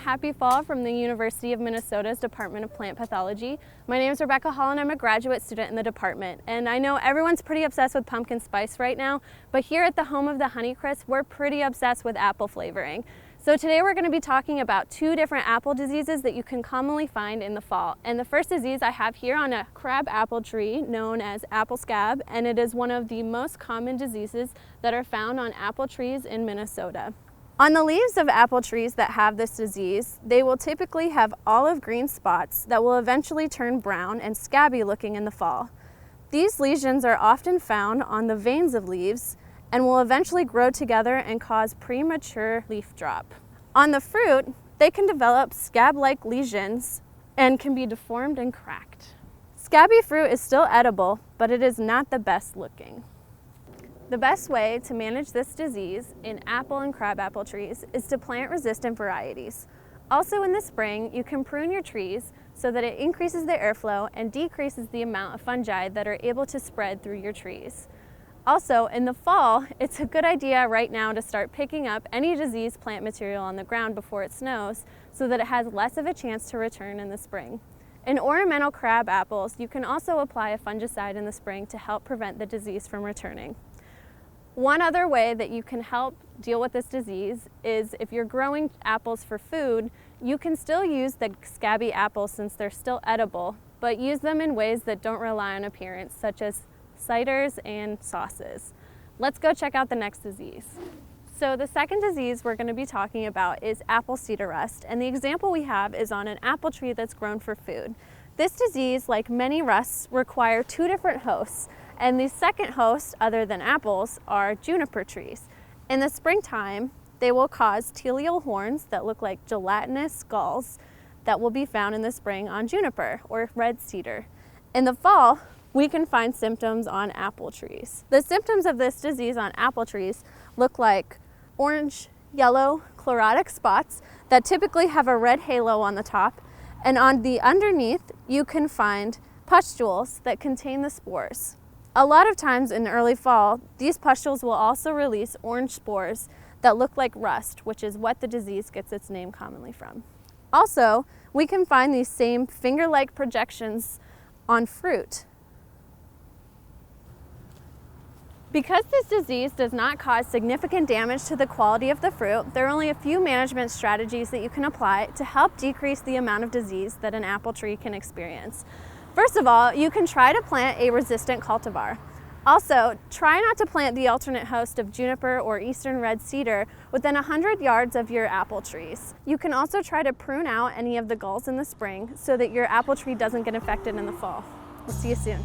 happy fall from the University of Minnesota's Department of Plant Pathology. My name is Rebecca Hall and I'm a graduate student in the department. And I know everyone's pretty obsessed with pumpkin spice right now, but here at the home of the Honeycrisp, we're pretty obsessed with apple flavoring. So today we're going to be talking about two different apple diseases that you can commonly find in the fall. And the first disease I have here on a crabapple tree known as apple scab, and it is one of the most common diseases that are found on apple trees in Minnesota. On the leaves of apple trees that have this disease, they will typically have olive green spots that will eventually turn brown and scabby looking in the fall. These lesions are often found on the veins of leaves and will eventually grow together and cause premature leaf drop. On the fruit, they can develop scab-like lesions and can be deformed and cracked. Scabby fruit is still edible, but it is not the best looking. The best way to manage this disease in apple and crabapple trees is to plant resistant varieties. Also in the spring, you can prune your trees so that it increases the airflow and decreases the amount of fungi that are able to spread through your trees. Also, in the fall, it's a good idea right now to start picking up any diseased plant material on the ground before it snows so that it has less of a chance to return in the spring. In ornamental crab apples, you can also apply a fungicide in the spring to help prevent the disease from returning. One other way that you can help deal with this disease is if you're growing apples for food, you can still use the scabby apples since they're still edible, but use them in ways that don't rely on appearance, such as ciders and sauces. Let's go check out the next disease. So the second disease we're going to be talking about is apple cedar rust, and the example we have is on an apple tree that's grown for food. This disease, like many rusts, require two different hosts, and the second host, other than apples, are juniper trees. In the springtime, they will cause teleal horns that look like gelatinous skulls that will be found in the spring on juniper or red cedar. In the fall, we can find symptoms on apple trees. The symptoms of this disease on apple trees look like orange, yellow, chlorotic spots that typically have a red halo on the top, and on the underneath, you can find pustules that contain the spores. A lot of times in early fall, these pustules will also release orange spores that look like rust, which is what the disease gets its name commonly from. Also, we can find these same finger-like projections on fruit. Because this disease does not cause significant damage to the quality of the fruit, there are only a few management strategies that you can apply to help decrease the amount of disease that an apple tree can experience. First of all, you can try to plant a resistant cultivar. Also, try not to plant the alternate host of juniper or eastern red cedar within 100 yards of your apple trees. You can also try to prune out any of the galls in the spring so that your apple tree doesn't get infected in the fall. We'll see you soon.